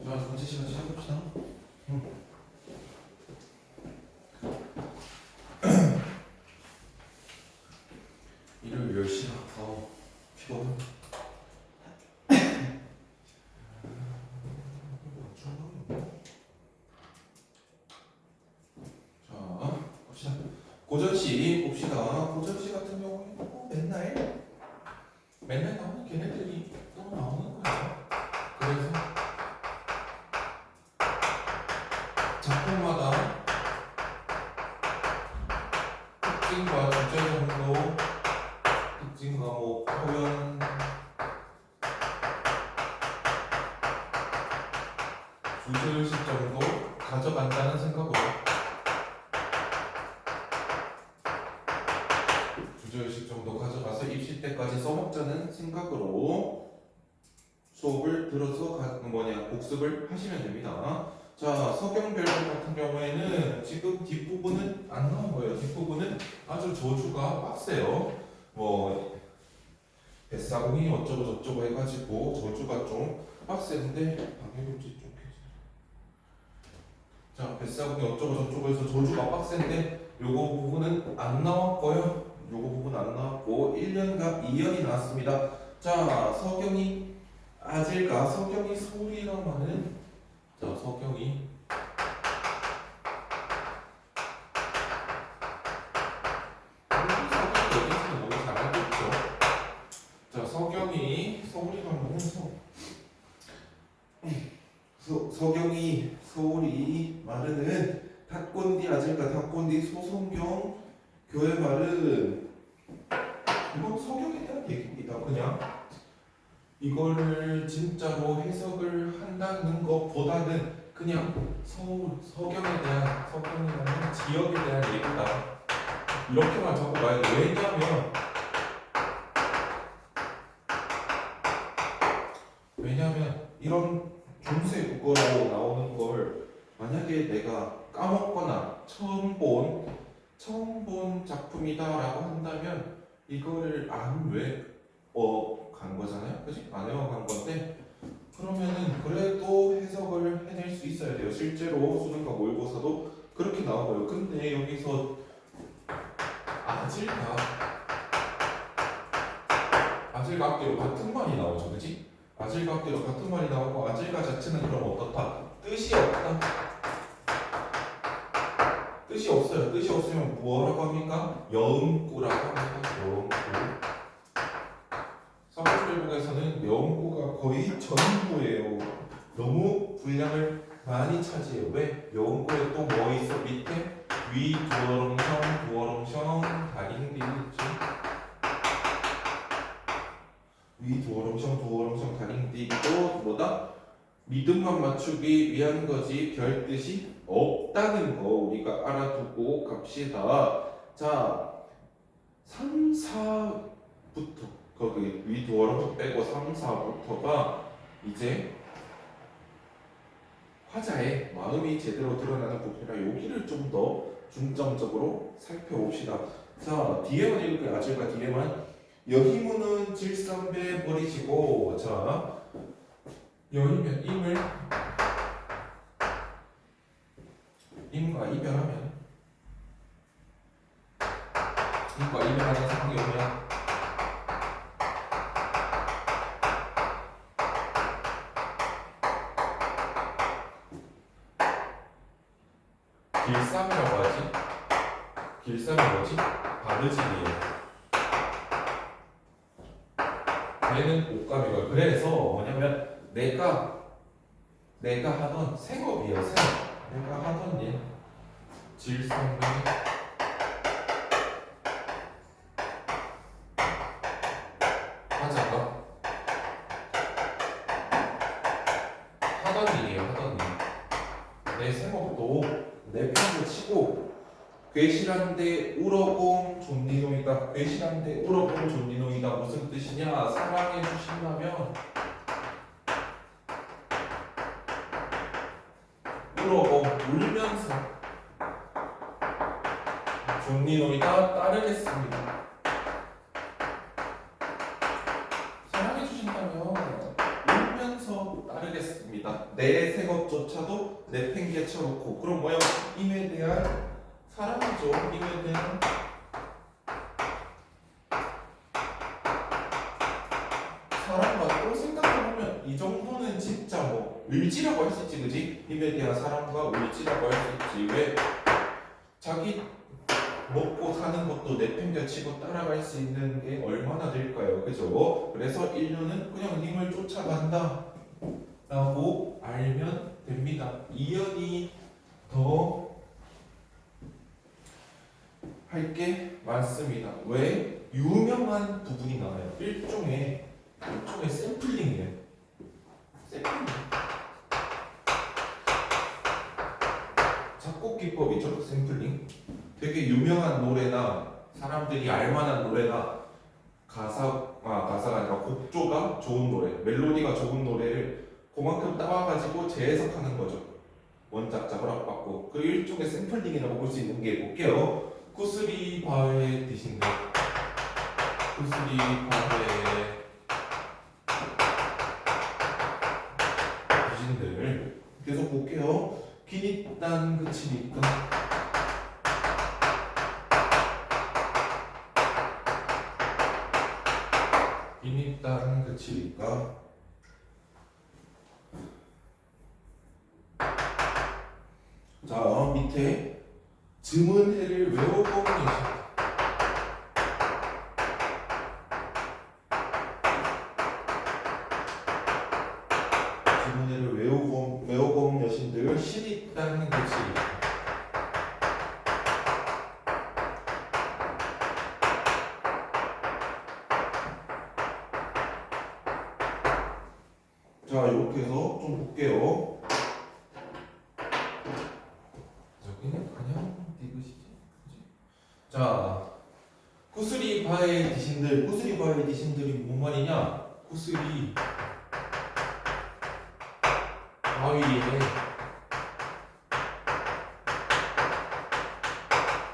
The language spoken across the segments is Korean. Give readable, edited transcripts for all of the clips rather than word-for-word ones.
자, 두 번째 시간 시작해봅시다. 일요일 10시. 피곤해. 자, 봅시다. 고전시 봅시다. 고전시 같은 경우에는 맨날 나오는 걔네들이 또 나오는 거예요. 그래서 작품마다 특징과 주제 정도, 특징과 뭐 표현, 주제의식 정도 가져간다는 생각으로 주제의식 정도 가져가서 입시 때까지 써먹자는 생각으로 수업을 들어서 복습을 하시면 됩니다. 자, 서경별록 같은 경우에는 지금 뒷부분은 안 나온 거예요. 뒷부분은 아주 저주가 빡세요. 뭐 뱃사공이 어쩌고 저쩌고 해가지고 저주가 좀 빡세는데 방해금지 좀 자, 뱃사공이 어쩌고 저쩌고 해서 저주가 빡센데 요거 부분은 안 나왔고요. 요거 부분 안 나왔고 1년과 2년이 나왔습니다. 자, 서경이 아질과 서경이 서울이라고 하는 자, 서경이 여기서는 너무 잘 알고 있죠. 자, 서경이 서울이라고 하는 서경이 서울이 말은 탁곤디 아질과 탁곤디 소송경 교회 말은 이건 서경에 대한 얘기입니다. 그냥 이거를 진짜로 해석을 한다는 것보다는 그냥 서경에 대한 서경이라는 지역에 대한 얘기다. 이렇게만 자꾸 봐야 돼. 왜냐면 이런 중세 국어로 나오는 걸 만약에 내가 까먹거나 처음 본 작품이다라고 한다면 이거를 안 외워간 거잖아요, 그지? 안 외워간 건데 그러면은 그래도 해석을 해낼 수 있어야 돼요. 실제로 수능과 모의고사도 그렇게 나와요. 근데 여기서 아질과 앞뒤로 같은 말이 나오죠, 그지? 아질과 앞뒤로 같은 말이 나오고 아질과 자체는 그럼 어떻다? 뜻이 없다. 뜻이 없어요. 뜻이 없으면 뭐라고 합니까? 여음구라고 합니다. 여음구. 서술제국에서는 여음구가 거의 전부예요. 너무 분량을 많이 차지해요. 왜? 여음구에 또 뭐 있어? 밑에 위 두어롱성, 두어롱성, 다링디 있지? 위 두어롱성, 다링디 또 뭐다? 믿음만 맞추기 위한 거지 별 뜻이 없다는 거 우리가 알아두고 갑시다. 자, 3, 4부터 거기 위두어로 빼고 3, 4부터가 이제 화자의 마음이 제대로 드러나는 부분이라 여기를 좀 더 중점적으로 살펴봅시다. 자, 뒤에만 읽을게요. 아질과 뒤에만. 여희문은 질삼배 버리시고 자, 여희면 임과 이별하면 임과 이별하는 상황이 오면 길쌈이라고 하지. 길쌈이 뭐지? 바느질이에요. 얘는 옷감이고 그래서 뭐냐면 내가 하던 생업이에요. 내가 하던 일 질성이 하자가 하던 일이에요. 하던 일. 내 생업도 내 편을 치고 괴실한데 울어봄 존니노이다. 괴실한데 울어봄 존니노이다. 무슨 뜻이냐? 사랑해 주신다면 울어봄 울면서 존니노이다 따르겠습니다. 사랑해 주신다면 울면서 치고도 따르겠습니다. 내 생업조차도 내팽개쳐놓고 그럼 뭐야? 임에 대한 사랑이죠. 임에 대한 사랑과 또 생각해보면 이 정도는 진짜 뭐 의지라고 할 수 있지, 그지? 힘에 대한 사랑과 의지라고 할 수 있지. 왜? 자기 먹고 사는 것도 내팽개치고 따라갈 수 있는 게 얼마나 될까요, 그죠? 그래서 인류는 그냥 힘을 쫓아간다 라고 알면 됩니다. 이연이 더 할 게 많습니다. 왜? 유명한 부분이 나와요. 일종의 샘플링이에요. 샘플링. 작곡 기법이죠. 샘플링. 되게 유명한 노래나 사람들이 알만한 노래나 가사가 아니라 곡조가 좋은 노래, 멜로디가 좋은 노래를 그만큼 따와가지고 재해석하는 거죠. 원작자 허락받고 그 일종의 샘플링이라고 볼 수 있는 게 볼게요. 구슬이 바에 드신 것, 구슬이 바에 귀신들 계속 볼게요. 기니딴 그치니까 기니딴 그치니까 자 밑에 증언해를 외워보면 되죠. 증언해를 외워본 여신들 실이 있다는 것이 자 이렇게 해서 좀 볼게요. 여기는 그냥 디귿이지. 자 구슬이 바의 귀신들, 구슬이 바의 귀신들이 뭔 말이냐? 구슬이 바위에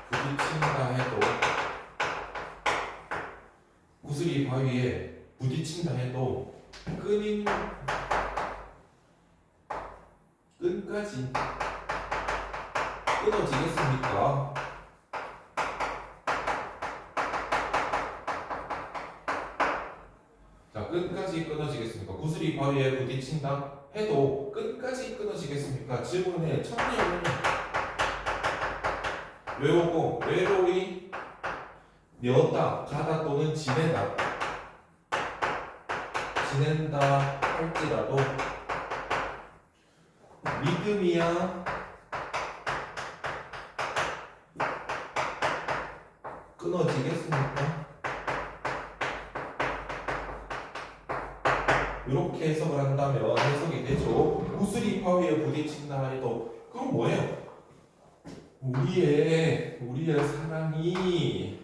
부딪힌다 해도 구슬이 바위에 부딪힌다 해도 끈까지 끊어지겠습니까? 자, 끈까지 끊어지겠습니까? 구슬이 바위에 부딪힌다 해도 끈까지 끊어지겠습니까? 질문에 천년을 외우고 외로이 뉘었다, 가다 또는 지낸다 할지라도 믿음이야 끊어지겠습니까? 이렇게 해석을 한다면 해석이 되죠. 구슬이 바위에 부딪힌다 해도 그건 뭐예요? 우리의 사랑이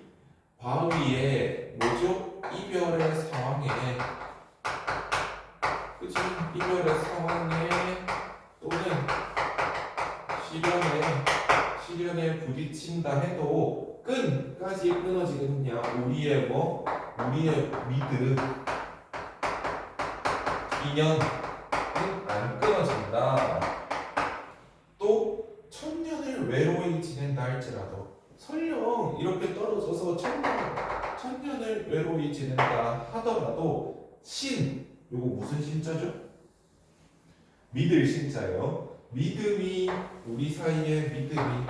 바위에 뭐죠? 이별의 상황에, 그치? 이별의 상황에 또는 시련에 부딪힌다 해도 끈까지 끊어지겠냐? 우리의 믿음, 인연은 안 끊어진다. 또 천년을 외로이 지낸다 할지라도 설령 이렇게 떨어져서 천년을 외로이 지낸다 하더라도 요거 무슨 신자죠? 믿을 신자예요. 믿음이 우리 사이의 믿음이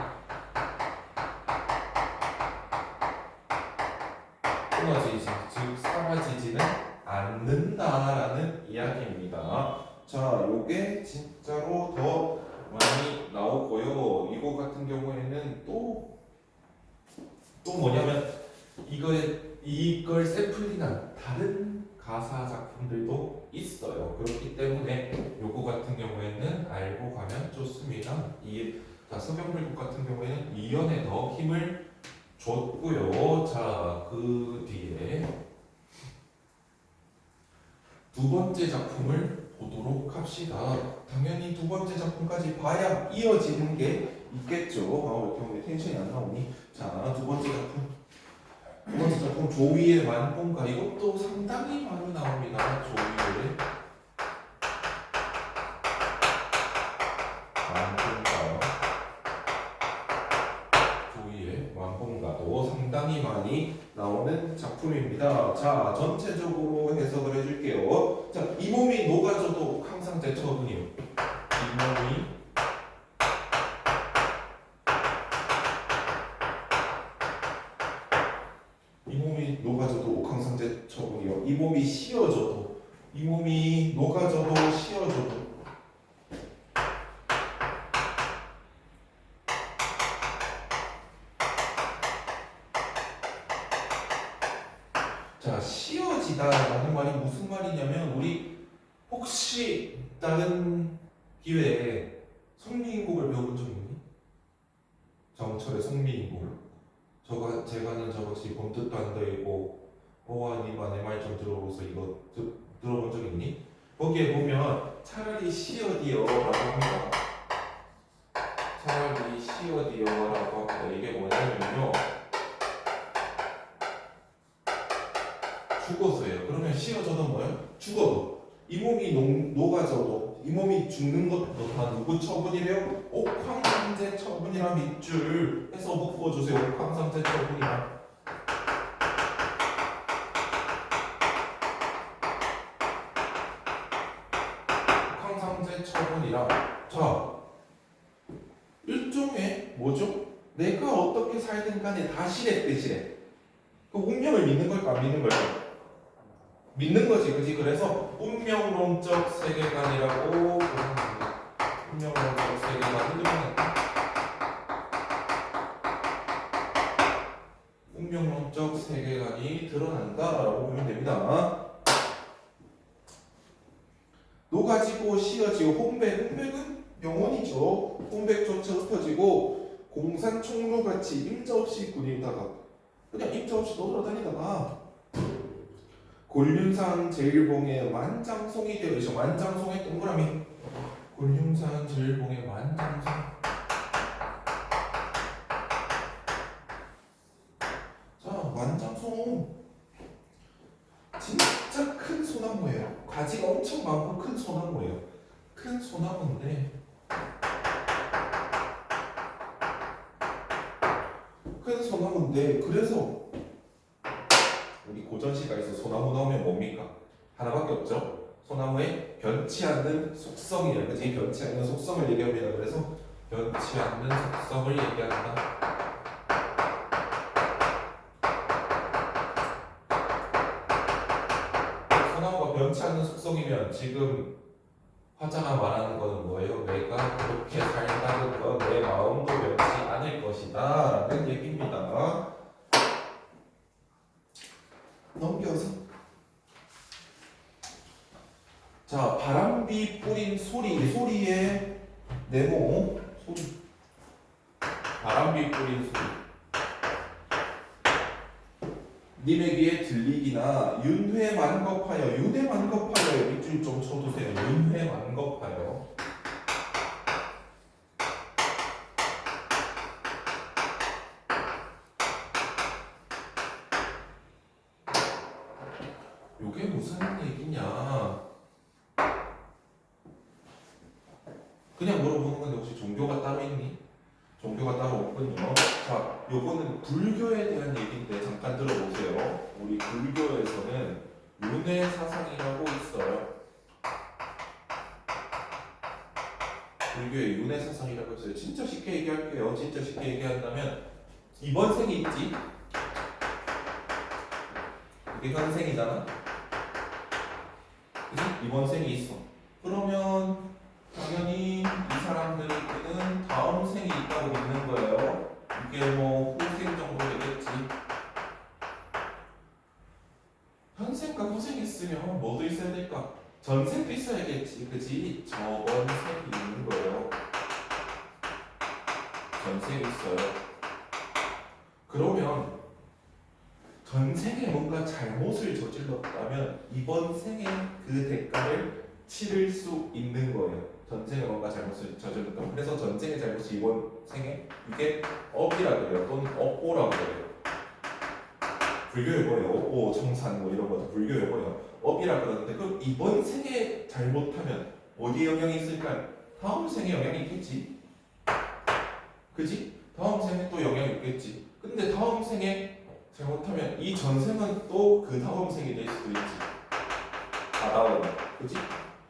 끊어지지, 즉 사라지지는 않는다라는 이야기입니다. 자, 요게 진짜로 더 많이 나오고요. 이거 같은 경우에는 또 뭐냐면 이걸 샘플링한 다른 가사 작품들도 있어요. 그렇기 때문에 요거 같은 경우에는 알고 가면 좋습니다. 자, 서경필국 같은 경우에는 이연에 더 힘을 줬고요. 자, 그 뒤에 두 번째 작품을 보도록 합시다. 당연히 두 번째 작품까지 봐야 이어지는 게 있겠죠. 왜 이렇게 텐션이 안 나오니? 자, 두 번째 작품 조이의 만본가. 이것도 상당히 많이 나옵니다. 조이의 만본가 조이의 만본가도 상당히 많이 나오는 작품입니다. 자, 전체적으로 해석을 해줄게요. 자, 이 몸이 녹아져도 항상제 처분이요. 이 몸이 녹아져도 옥황상제 처분이요. 이 몸이 씌어져도, 이 몸이 녹아져도 씌어져도. 자, 씌어지다라는 말이 무슨 말이냐면, 우리 혹시 다른 기회에 성미인곡을 배워본 적 있니? 정철의 성미인곡을. 제가 아는 저것이 본뜻도 안 되고 어와니마 내 말 좀 들어보소 이거 들어본 적 있니? 거기에 보면 차라리 시어디어라고 합니다. 차라리 시어디어라고 합니다. 이게 뭐냐면요, 죽어서예요. 그러면 시어져도 뭐예요? 죽어도 이 몸이 녹아져도 이 몸이 죽는 것도 다 누구 처분이래요? 옥황상제 처분이라 밑줄 해서 묶어주세요. 옥황상제 처분이라. 옥황상제 처분이라. 자, 일종의 뭐죠? 내가 어떻게 살든 간에 다 시래 뜻이래. 그 운명을 믿는 걸까 안 믿는 걸까? 믿는 거지, 그지? 그래서 운명론적 세계관이라고 부릅니다. 운명론적 세계관을 드러낸다. 운명론적 세계관이 드러난다라고 보면 됩니다. 녹아지고 씌어지고 홍백은 영혼이죠. 홍백조차 흩어지고 공산총로같이 임자 없이 군인다가 그냥 임자 없이 떠돌아다니다가 곤륜산 제일봉의 만장송이 되어 있어. 만장송의 동그라미. 곤륜산 제일봉의 만장송. 자, 만장송 진짜 큰 소나무예요. 가지가 엄청 많고 큰 소나무예요. 큰 소나무인데 그래서 우리 고전시가에서 소나무 나오면 뭡니까? 하나밖에 없죠. 소나무의 변치 않는 속성이에요. 그치? 변치 않는 속성을 얘기합니다. 그래서 변치 않는 속성을 얘기한다. 소나무가 변치 않는 속성이면 지금 화자가 말하는 거는 뭐예요? 내가 그렇게 살다는 건 내 마음도 변치 않을 것이다 라는 얘기입니다. 넘겨서. 자, 바람비 뿌린 소리의 네모. 소리. 바람비 뿌린 소리. 님의 귀에 들리기나 윤회 만겁하여. 윤회 만겁하여 밑줄 좀 쳐두세요. 윤회 만겁하여. 요게 무슨 얘기냐? 그냥 물어보는 건데 혹시 종교가 따로 있니? 종교가 따로 없군요. 자, 요거는 불교에 대한 얘기인데 잠깐 들어보세요. 우리 불교에서는 윤회 사상이라고 있어요. 불교에 윤회 사상이라고 있어요. 진짜 쉽게 얘기할게요. 진짜 쉽게 얘기한다면 이번 생이 있지? 이게 현생이잖아. 그치? 이번 생이 있어. 그러면 당연히 이 사람들은 다음 생이 있다고 믿는 거예요. 이게 뭐 후생 정도 되겠지. 현생과 후생이 있으면 뭐도 있어야 될까? 전생도 있어야겠지. 그치? 저번 생이 있는 거예요. 전생이 있어요. 그러면 전생에 뭔가 잘못을 저질렀다면 이번 생에 그 대가를 치를 수 있는 거예요. 전생에 뭔가 잘못을 저질렀다면. 그래서 전생의 잘못이 이번 생에 이게 업이라고 해요. 또는 업보라고 해요. 불교에 뭐예요? 업보, 청산 뭐 이런 거죠. 불교에 뭐예요? 업이라고 그러는데 그럼 이번 생에 잘못하면 어디에 영향이 있을까요? 다음 생에 영향이 있겠지. 그지? 다음 생에 또 영향이 있겠지. 근데 다음 생에 잘못하면 이 전생은 또 그 다음 생이 될 수도 있지. 다다음. 그지?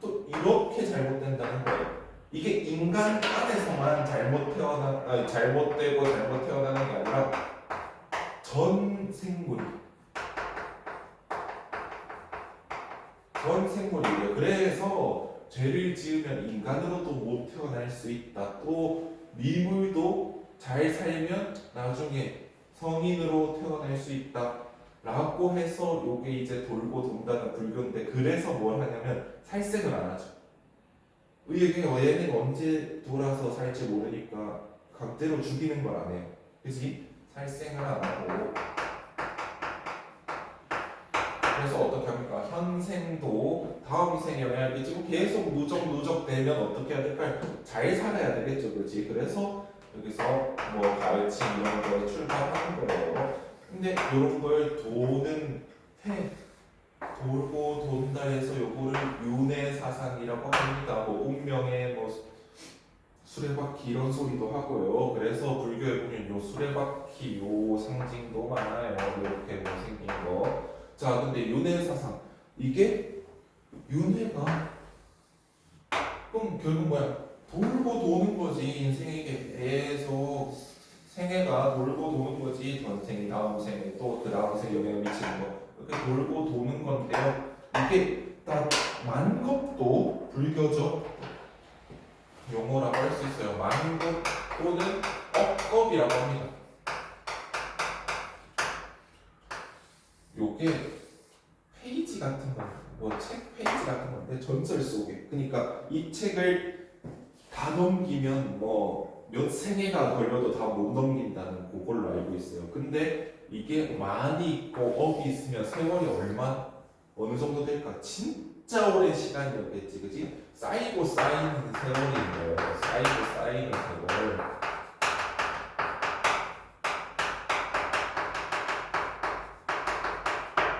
또 이렇게 잘못된다는 거예요. 이게 인간 안에서만 잘못되고 잘못 태어나는 게 아니라 전 생물이 전 생물이에요. 그래서 죄를 지으면 인간으로도 못 태어날 수 있다. 또 미물도 잘 살면 나중에 성인으로 태어날 수 있다. 라고 해서 요게 이제 돌고 돈다는 불교인데, 그래서 뭘 하냐면 살생을 안 하죠. 이게 얘는 언제 돌아서 살지 모르니까 강제로 죽이는 걸 안 해요. 그치? 살생을 안 하고. 그래서 어떻게 합니까? 현생도 다음 생에 영향을 끼치고 계속 누적 되면 어떻게 해야 될까요? 잘 살아야 되겠죠, 그렇지? 그래서 여기서 뭐 가르침 이런 거 출발하는 거예요. 근데 이런 걸 도는 해 돌고 돈다 해서 요거를 윤회 사상이라고 합니다. 뭐 운명의 뭐 수레바퀴 이런 소리도 하고요. 그래서 불교에 보면 요 수레바퀴 요 상징도 많아요. 이렇게 뭐 생긴 거. 자, 근데 윤회 사상 이게 윤회가 그럼 결국 뭐야? 돌고 도는 거지. 인생에 계속 생애가 돌고 도는 거지. 전생이 다음 생에 또 그 다음 생에 영향을 미치는 거. 이렇게 돌고 도는 건데요. 이게 딱 만겁도 불교적 용어라고 할 수 있어요. 만겁 또는 억겁이라고 합니다. 요게 페이지 같은 거, 뭐 책 페이지 같은 건데 전설 속에. 그러니까 이 책을 다 넘기면 뭐 몇 생애가 걸려도 다 못 넘긴다는 그걸로 알고 있어요. 근데 이게 많이 있고 업이 있으면 세월이 어느 정도 될까? 진짜 오랜 시간이었겠지, 그지? 쌓이고 쌓이는 세월인 거예요. 쌓이고 쌓이는 세월.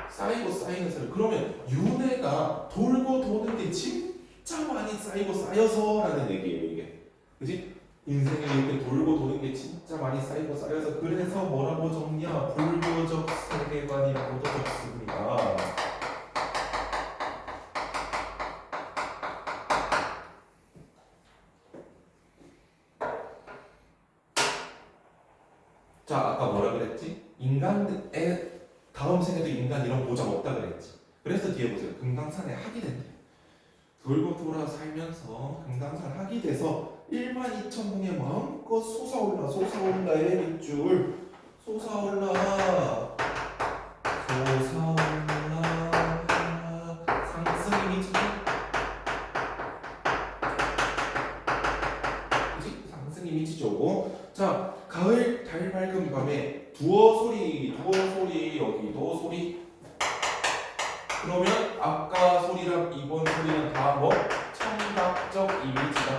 쌓이고 쌓이는 세월. 그러면 윤회가 돌고 도는 게 진짜 많이 쌓이고 쌓여서라는 얘기예요, 이게. 그지? 인생에 이렇게 돌고 도는 게 진짜 많이 쌓이고 쌓여서, 그래서 뭐라고 적냐? 불교적 세계관이라고도 적습니다. 자, 아까 뭐라 그랬지? 인간의 다음 생에도 인간 이런 보장 없다 그랬지. 그래서 뒤에 보세요. 금강산에 학이 된대. 돌고 돌아 살면서 금강산 학이 돼서 12,000봉에 마음껏 솟아올라의 밑줄 솟아올라 상승이 미치지. 그치? 상승이 미치죠. 자, 가을 달 밝은 밤에 두어 소리 여기도 소리. 그러면 아까 소리랑 이번 소리는 다 뭐? 청각적 이미지다.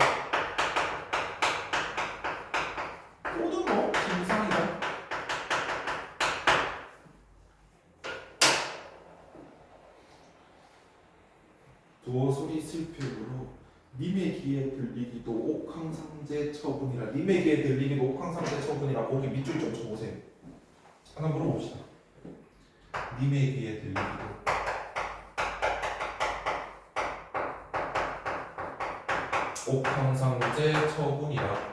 또는 뭐? 김상이다. 두어 소리 슬픔으로 님의 귀에 들리기도 옥황상제 처분이라. 님의 귀에 들리기도 옥황상제 처분이라. 거기 밑줄 좀 쳐보세요. 하나 물어봅시다. 님의 귀에 들리기도 옥황상제 처분이라.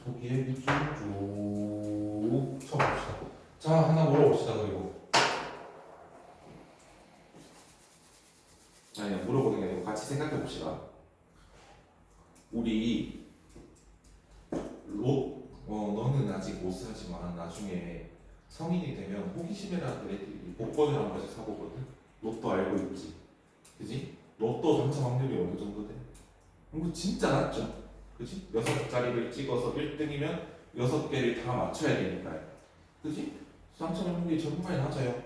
거기에 밑줄 쭉 쳐봅시다. 자, 하나 물어봅시다. 그리고 아니, 물어보는 게 아니고 같이 생각해 봅시다. 우리 너는 아직 못 사지만 나중에 성인이 되면 호기심이라는 애들이 복권을 한 번씩 사보거든. 로또 알고 있지, 그지? 로또 당첨 확률이 어느 정도 돼? 이거 진짜 낮죠, 그지? 6자리를 찍어서 1등이면 6개를 다 맞춰야 되니까요, 그지? 당첨 확률이 정말 낮아요.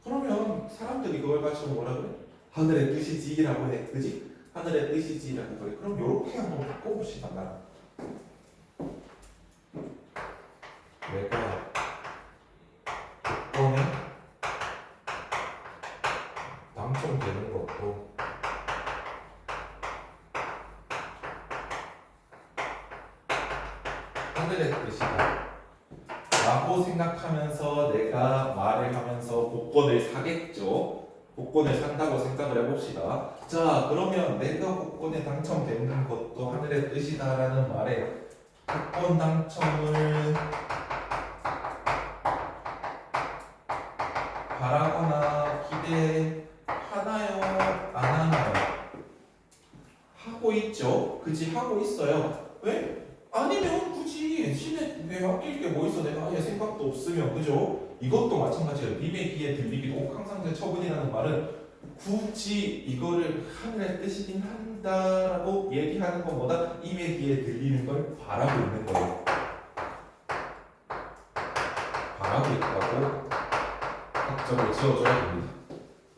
그러면 사람들이 그걸 가지고 뭐라 그래? 하늘의 뜻이지라고 해, 그지? 하늘의 뜻이지라고 그래. 그럼 요렇게 한번 바꿔봅시다. 나 내가 복권에 당첨되는 것도 하늘의 뜻이다 라고 생각하면서 내가 말을 하면서 복권을 사겠죠. 복권을 산다고 생각을 해봅시다. 자, 그러면 내가 복권에 당첨되는 것도 하늘의 뜻이다라는 말에 복권 당첨을 바라거나 기대하나요? 안 하나요? 하고 있죠. 그지? 하고 있어요. 왜? 아니면 굳이 신에 내 맡길 게 뭐 있어? 내가 아예 생각도 없으면 그죠? 이것도 마찬가지예요. 님의 귀에 들리기도 옥황상제 처분이라는 말은 굳이 이거를 하늘의 뜻이긴 한다라고 얘기하는 것보다 님의 귀에 들리는 걸 바라고 있는 거예요. 바라고 있다고 학점을 지어줘야 됩니다.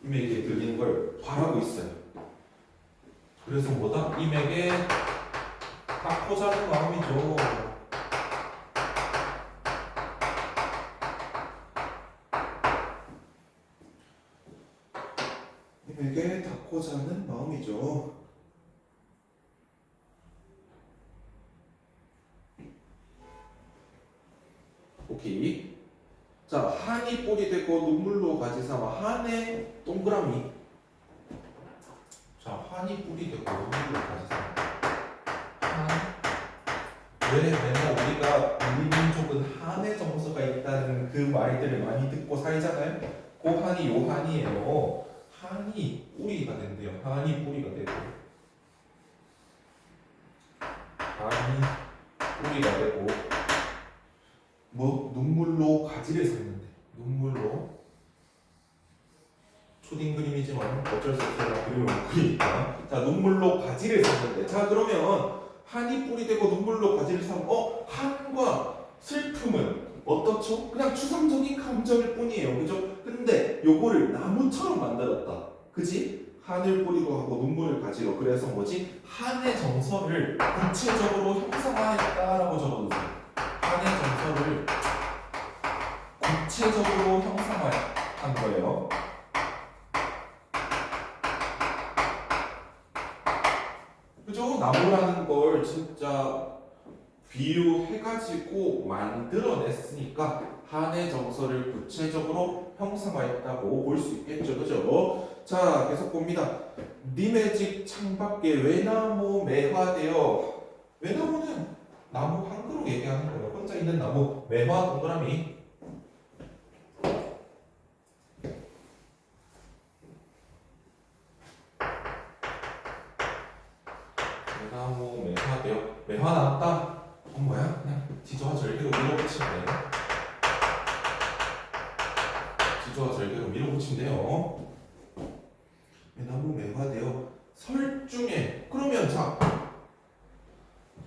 님의 귀에 들리는 걸 바라고 있어요. 그래서 뭐다? 님에게 딱 포자는 마음이죠. 님에게 닿고자 하는 마음이죠. 오케이. 자, 한이 뿔이 되고 눈물로 가지 삼아. 한의 동그라미. 자, 한이 뿔이 되고 눈물로 가지 삼아. 한. 왜 맨날 우리가 우리 민족은 한의 정서가 있다는 그 말들을 많이 듣고 살잖아요. 그 한이 요 한이에요. 한이 뿌리가 된대요. 한이 뿌리가 되고 한이 뿌리가 되고 뭐 눈물로 가지를 샀는데 눈물로 초딩 그림이지만 어쩔 수 없어요. 그림을 못 그리니까. 자, 눈물로 가지를 샀는데 자 그러면 한이 뿌리 되고 눈물로 가지를 사면 한과 슬픔은 어떻죠? 그냥 추상적인 감정일 뿐이에요. 그죠? 근데 요거를 나무처럼 만들었다. 그지? 한을 뿌리고 하고 눈물을 가지로. 그래서 뭐지? 한의 정서를 구체적으로 형상화했다라고 적어주세요. 한의 정서를 구체적으로 형상화한 거예요. 그죠? 나무라는 걸 진짜 비유해가지고 만들어냈으니까 한의 정서를 구체적으로 형상화했다고 볼 수 있겠죠. 그죠? 자, 계속 봅니다. 님의 집 창밖에 외나무 매화되어. 외나무는 나무 한 그루 얘기하는 거예요. 혼자 있는 나무. 매화 동그라미. 외나무 매화되어. 매화 나왔다. 뭐야? 그냥 지조와 절개로 밀어붙이면 돼요. 지조와 절개로 밀어붙이면 돼요. 외나무 매화되어 설중에. 그러면 자,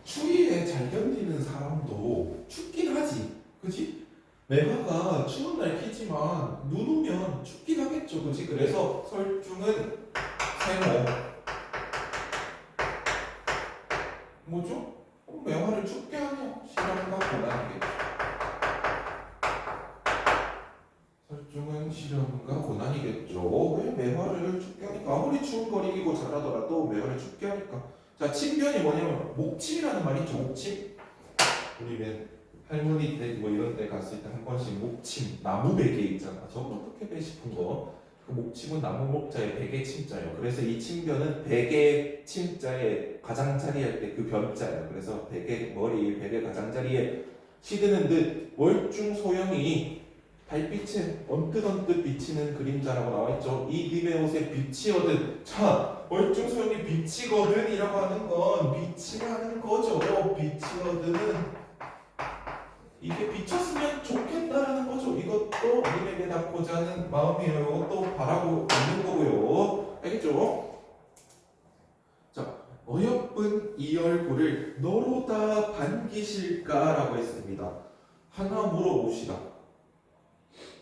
추위에 잘 견디는 사람도 춥긴 하지. 그치? 매화가 추운 날 피지만 눈 오면 춥긴 하겠죠. 그치? 그래서 설중은 세모. 뭐죠? 매화를 춥게 하냐? 실험과 고난이겠죠. 설중은 실험과 고난이겠죠. 왜 매화를 춥게 하니까? 아무리 추운 걸 이기고 잘하더라도 매화를 춥게 하니까. 자, 침변이 뭐냐면 목침이라는 말이 있죠. 목침. 우리 맨 할머니 댁 뭐 이런 데 갔을 때 한 번씩 목침, 나무 베개 있잖아. 저거 어떻게 배 싶은 거. 그 목침은 나무 목자에 베개 침자예요. 그래서 이 침변은 베개 침자에 가장자리 할 때 그 변자예요. 그래서 베개 머리, 베개 가장자리에 시드는 듯 월중 소형이 달빛에 언뜻언뜻 비치는 그림자라고 나와있죠. 이 님의 옷에 비치거든. 자, 월중 소형이 비치거든 이라고 하는 건 비치라는 거죠. 비치거든은 이게 비쳤으면 좋겠다라는 거죠. 이것도 님에게 닿고자 하는 마음이에요. 이것도 바라고 있는 거고요. 알겠죠? 자, 어여쁜 이 얼굴을 너로 다 반기실까라고 했습니다. 하나 물어봅시다.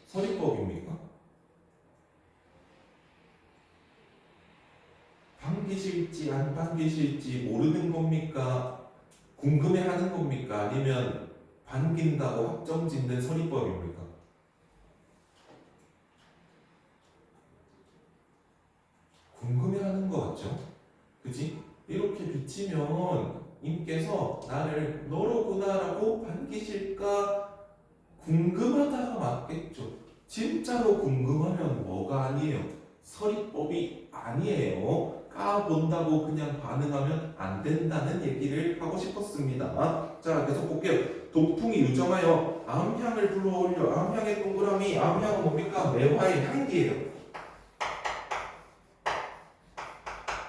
서리법입니까? 반기실지 안 반기실지 모르는 겁니까? 궁금해하는 겁니까? 아니면 반긴다고 확정 짓는 서리법입니까? 그지? 이렇게 비치면 님께서 나를 너로구나라고 반기실까 궁금하다가 맞겠죠. 진짜로 궁금하면 뭐가 아니에요? 서리법이 아니에요. 까본다고 그냥 반응하면 안 된다는 얘기를 하고 싶었습니다. 자, 계속 볼게요. 동풍이 유정하여 암향을 불러올려. 암향의 동그라미. 암향은 뭡니까? 매화의 향기예요.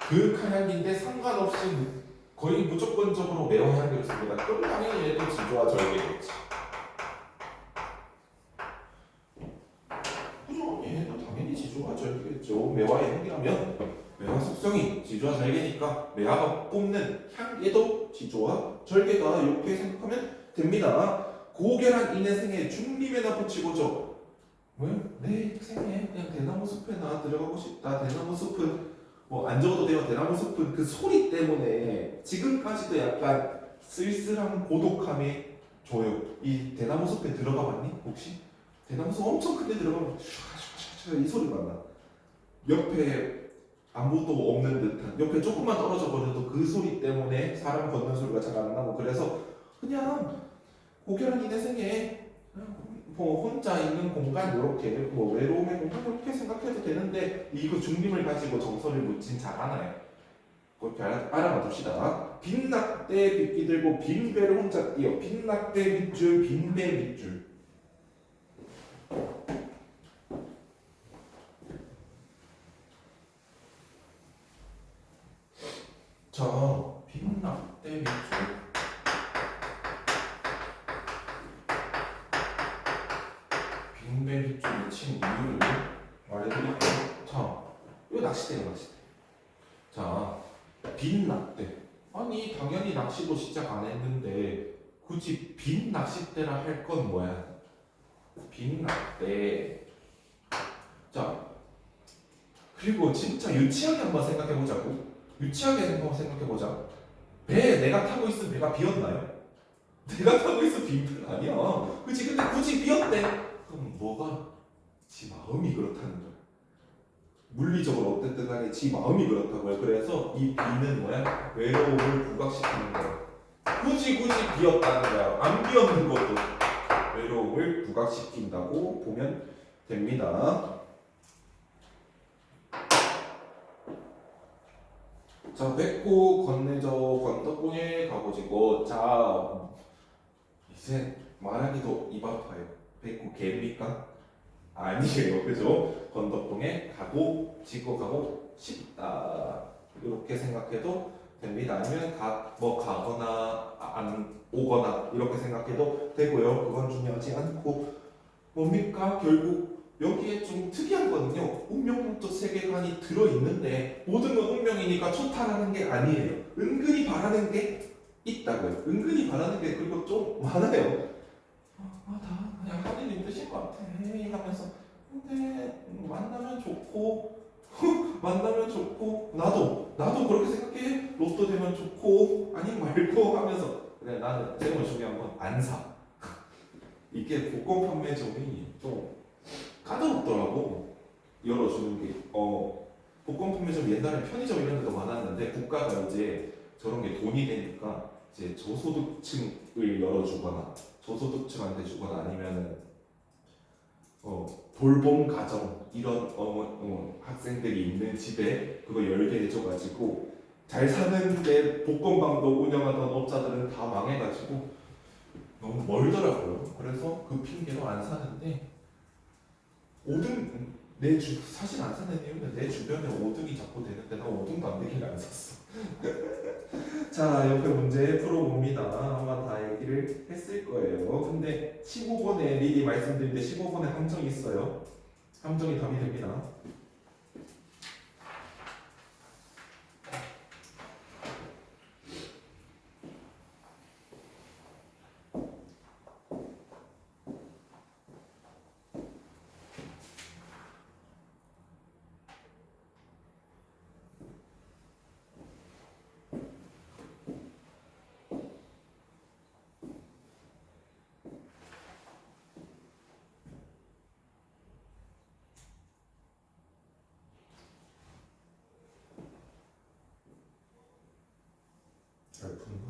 그윽한 향기인데 상관없이 거의 무조건적으로 매화 향기를 씁니다. 그럼 당연히 얘도 지조와 절개겠지. 그죠? 얘도 당연히 지조와 절개겠죠. 매화의 향기라면 매화 속성이 지조와 절개니까 매화가 뿜는 향기도 지조와 절개다. 이렇게 생각하면 됩니다. 고결한 인의 생에 중림에나 붙이고죠. 왜? 내 생에 그냥 대나무 숲에나 들어가고 싶다. 대나무 숲은 뭐 안 적어도 돼요. 대나무 숲은 그 소리 때문에 지금까지도 약간 쓸쓸한 고독함이 줘요. 이 대나무 숲에 들어가 봤니? 혹시? 대나무 숲 엄청 큰데 들어가면 샤샤샤샤 이 소리가 나. 옆에 아무도 없는 듯한, 옆에 조금만 떨어져 버려도 그 소리 때문에 사람 걷는 소리가 잘 안 나고, 그래서 그냥 고결한 이내 생에 뭐 혼자 있는 공간 이렇게 뭐 외로움의 공간 이렇게 생각해도 되는데, 이거 중림을 가지고 정서를 묻진 잘 않아요. 그렇게 알아봐 둡시다. 빈낙대 빗기 들고 빈배를 혼자 띄어. 빈낙대 밑줄 빈배 밑줄. 자, 빈낙대 밑줄. 빈배 밑줄을 친 이유를 말해드릴게요. 자, 이거 낚싯대예요, 낚싯대. 자, 빈 낚대. 아니 당연히 낚시도 시작 안 했는데 굳이 빈 낚싯대라 할 건 뭐야? 빈 낚대. 자, 그리고 진짜 유치하게 한번 생각해보자고. 유치하게 한번 생각해보자. 배 내가 타고 있으면 배가 비었나요? 내가 타고 있으면 빈 배가 아니야. 그치? 근데 굳이 비었대. 그럼 뭐가? 지 마음이 그렇다는 거야. 물리적으로 어쨌든 간에 지 마음이 그렇다고요. 그래서 이 비는 뭐야? 외로움을 부각시키는 거야. 굳이 비었다는 거야. 안 비었는 것도 외로움을 부각시킨다고 보면 됩니다. 자, 뱉고 건네져 건덕궁에 가보지고. 자, 이제 말하기도 입 아파요. 뱉고 개입니까? 아니에요. 그죠? 건덕동에 가고 지고 가고 싶다. 이렇게 생각해도 됩니다. 아니면 가거나 안 오거나 이렇게 생각해도 되고요. 그건 중요하지 않고, 뭡니까? 결국 여기에 좀 특이한 거는요. 운명부터 세계관이 들어있는데 모든 건 운명이니까 초탈하는 게 아니에요. 은근히 바라는 게 있다고요. 은근히 바라는 게 그리고 좀 많아요. 다 그냥 하느님 뜻인 것 같아 하면서, 근데 만나면 좋고 만나면 좋고 나도 그렇게 생각해. 로또 되면 좋고 아니면 말고 하면서, 그래 나는 제일 중요한 건 안 사. 이게 복권 판매점이 좀 까다롭더라고. 열어주는 게. 복권 판매점 옛날에 편의점 이런 데도 많았는데 국가가 이제 저런 게 돈이 되니까 이제 저소득층을 열어주거나 저소득층한테 주거나 아니면은 돌봄 가정 이런 학생들이 있는 집에 그거 열게 해줘가지고 잘 사는데 복권방도 운영하던 업자들은 다 망해가지고 너무 멀더라고요. 그래서 그 핑계로 안 사는데, 5등 사실 안 사는 이유는 내 주변에 5등이 자꾸 되는데 나 5등도 안 되길 안 샀어. 자, 옆에 문제 풀어봅니다. 아마 다 얘기를 했을 거예요. 근데 15번에 미리 말씀드린데 15번에 함정이 있어요. 함정이 답이 됩니다. 잘 푸나?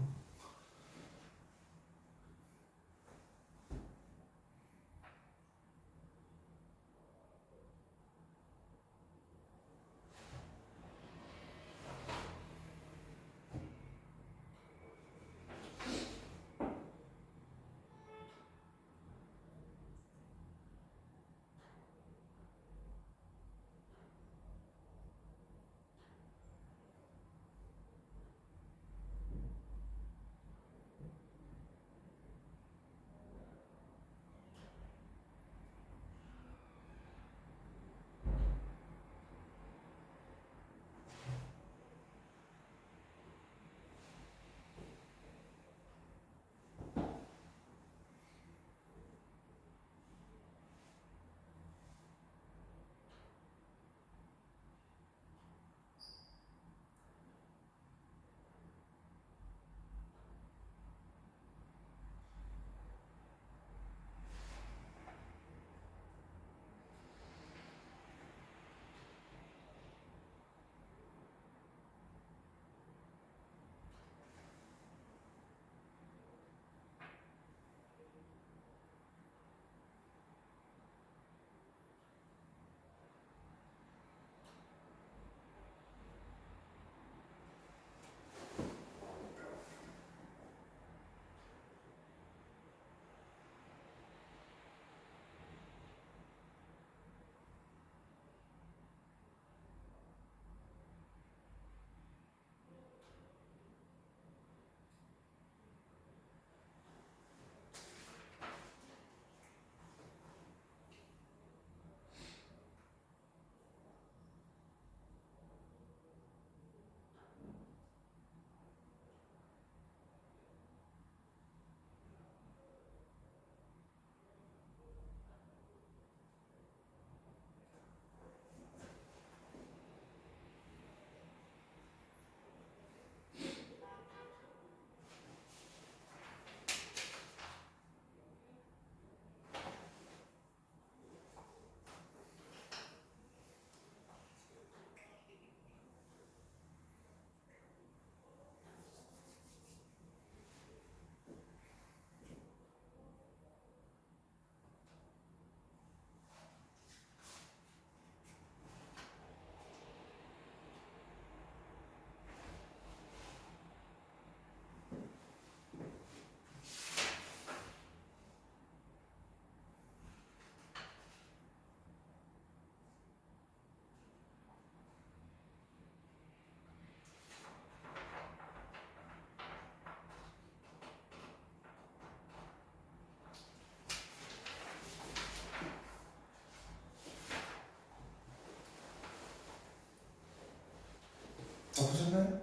푸셨나요?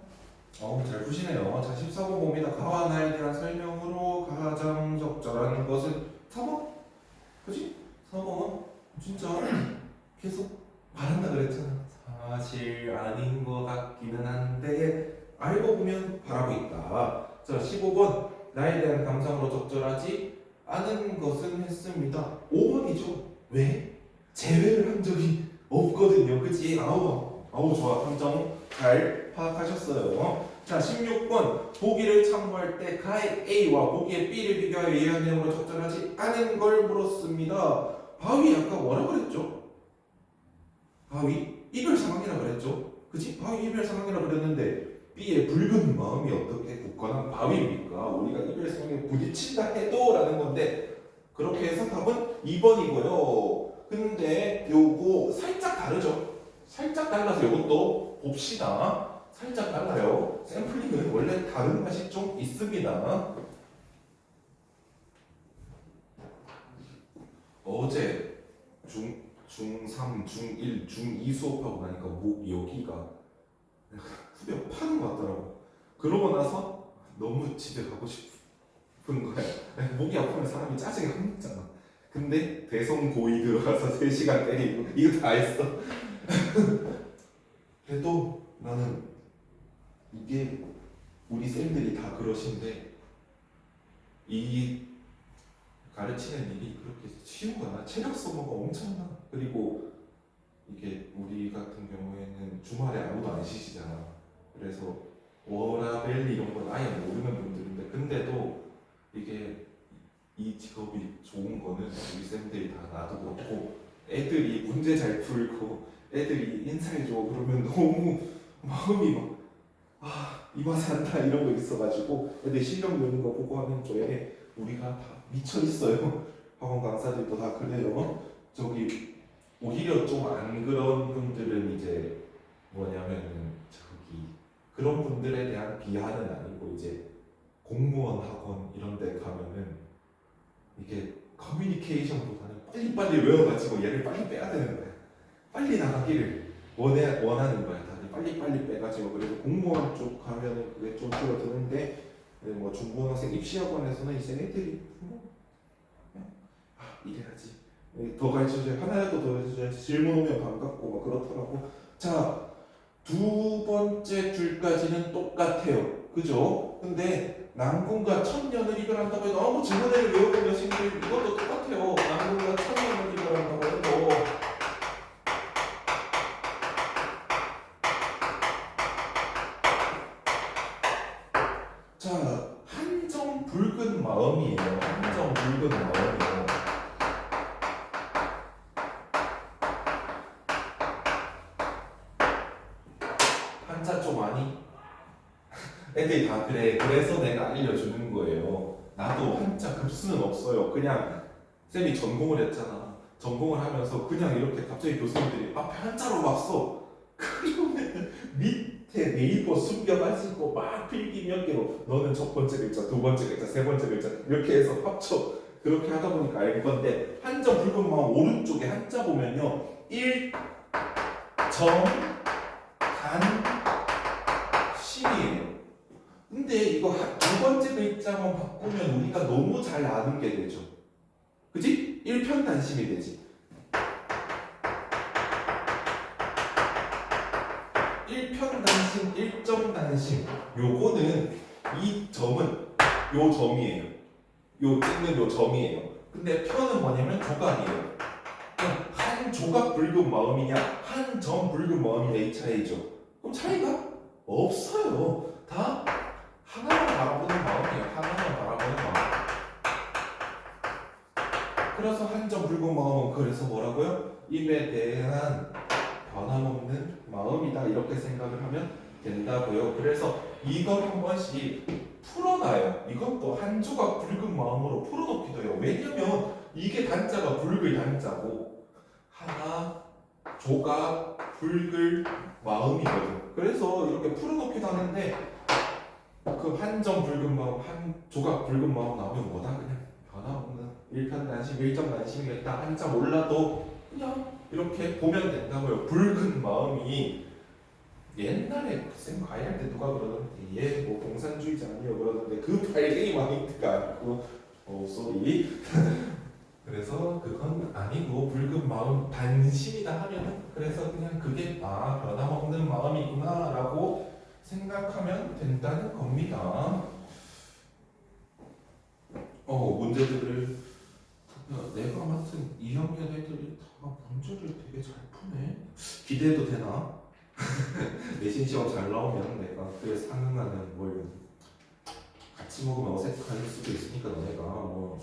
잘 푸시네요. 자, 14번 봅니다. 가와 나에 대한 설명으로 가장 적절한 것은 4번? 그지? 4번 진짜 계속 말한다 그랬잖아. 사실 아닌 것 같기는 한데 알고 보면 바라고 있다. 자, 15번 나에 대한 감상으로 적절하지 않은 것은 했습니다. 5번이죠. 왜? 제외를 한 적이 없거든요. 그치? 아우 좋아. 감정 잘 파악하셨어요. 자, 16번 보기를 참고할 때 가의 A와 보기의 B를 비교하여 이해한 내용으로 적절하지 않은 걸 물었습니다. 바위 아까 뭐라 그랬죠? 바위 이별 상황이라 그랬죠? 그치? 바위 이별 상황이라 그랬는데 B의 붉은 마음이 어떻게 굳건한 바위입니까? 우리가 이별 상황에 부딪힌다 해도 라는 건데 그렇게 해서 답은 2번이고요. 근데 요거 살짝 다르죠? 살짝 달라서 요것도 봅시다. 살짝 달라요. 샘플링은 원래 다른 맛이 좀 있습니다. 어제 중3, 중1, 중2 수업하고 나니까 목 여기가 후벼 파는 것 같더라고. 그러고 나서 너무 집에 가고 싶은 거야. 목이 아프면 사람이 짜증이 확 먹잖아. 근데 대성고이 들어가서 3시간 때리고 이거 다 했어. 그래도 나는 이게 우리 쌤들이 다 그러신데 이 가르치는 일이 그렇게 쉬운 거야. 체력 소모가 엄청나. 그리고 이게 우리 같은 경우에는 주말에 아무도 안 쉬시잖아. 그래서 워라밸 이런 건 아예 모르는 분들인데 근데도 이게 이 직업이 좋은 거는 우리 쌤들이 다 나도 그렇고 애들이 문제 잘 풀고 애들이 인사해줘 그러면 너무 마음이 막 이 맛에 한다 이런 거 있어가지고 애들 실력 느는 거 보고 하는 쪽에 우리가 다 미쳐 있어요. 학원 강사들도 다 그래요. 저기 오히려 좀 안 그런 분들은 이제 뭐냐면은 저기 그런 분들에 대한 비하는 아니고 이제 공무원 학원 이런 데 가면은 이게 커뮤니케이션보다는 빨리빨리 외워가지고 얘를 빨리 빼야 되는 거야. 빨리 나가기를 원하는 거야. 다들 빨리빨리 빼가지고. 그래서 공무원 쪽 가면은 그게 좀 줄어드는데 뭐 중고등학생 입시학원에서는 이제 애들이 이래야지 더 가르쳐줘야 하나라도 더 가르쳐줘야지 질문 오면 반갑고 막 그렇더라고. 자, 두 번째 줄까지는 똑같아요. 그죠? 근데 낭군과 천년을 이별한다고 해도 너무 질문을 외우는 여신들 이것도 똑같아요. 낭군과 천년을 이별한다고 해도 자, 한정 붉은 마음이에요. 한정 붉은 마음이에요. 한자 좀 아니? 애들이 다 그래. 그래서 내가 알려주는 거예요. 나도 한자 급수는 없어요. 그냥 쌤이 전공을 했잖아. 전공을 하면서 그냥 이렇게 갑자기 교수님들이 앞에 한자로 막 써. 그러면 밑에 네이버 숨겨가지고 막 필기 몇 개로 너는 첫 번째 글자, 두 번째 글자, 세 번째 글자 이렇게 해서 합쳐. 그렇게 하다 보니까 알 건데 한자 붉은 마음 오른쪽에 한자 보면요. 1, 점, 단, 신이에요. 근데 이거 두 번째 글자만 바꾸면 우리가 너무 잘 아는 게 되죠. 그지? 일편단심이 되지. 일편단심, 일점단심. 요거는 이 점은 요 점이에요. 요 찍는 요 점이에요. 근데 편은 뭐냐면 조각이에요. 한 조각 붉은 마음이냐, 한 점 붉은 마음이냐 이 차이죠. 그럼 차이가 없어요. 다 하나만 바라보는 마음이에요. 하나만 바라보는 마음. 그래서 한 점 붉은 마음은 그래서 뭐라고요? 입에 대한 변함없는 마음이다 이렇게 생각을 하면 된다고요. 그래서 이걸 한 번씩 풀어놔요. 이것도 한 조각 붉은 마음으로 풀어놓기도 해요. 왜냐면 이게 단자가 붉을 단자고 하나 조각 붉을 마음이거든. 그래서 이렇게 풀어놓기도 하는데 그 한 점 붉은 마음, 한 조각 붉은 마음 나오면 뭐다? 그냥 변함없는 일편단심, 일점단심이겠다. 한자 몰라도 그냥 이렇게 보면 된다고요. 붉은 마음이 옛날에 쌤 과외할 때 누가 그러던데 얘 뭐 공산주의자 아니에요 그러던데 그 빨갱이 마인드가 아니고 쏘리 그래서 그건 아니고 붉은 마음 단심이다 하면은 그래서 그냥 그게 변함없는 마음이구나 라고 생각하면 된다는 겁니다. 문제들을 내가 맡은 2학년 애들이 다 문제를 되게 잘 푸네. 기대해도 되나? 내신 시험 잘 나오면 내가 그에 상응하는 뭘 같이 먹으면 어색할 수도 있으니까 너네가 뭐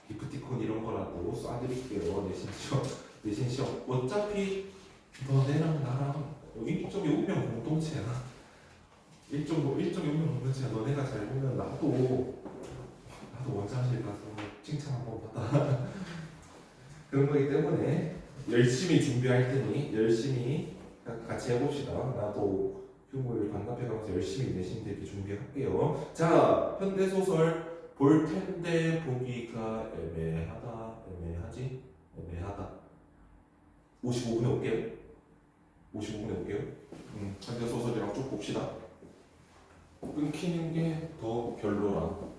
기프티콘 이런 거라도 쏴드릴게요. 내신 시험 어차피 너네랑 나랑 1.5명 공동체야. 1.5명 공동체야. 너네가 잘 보면 나도 원장실 가서 칭찬 한번 받아. 그런 거기 때문에 열심히 준비할 테니 열심히 같이 해봅시다. 나도 휴무일 반납해가면서 열심히 내신 대비 준비할게요. 자, 현대소설 볼 텐데 보기가 애매하지? 애매하다. 55분에 올게요. 55분에 올게요. 현대소설이랑 쭉 봅시다. 끊기는 게 더 별로라.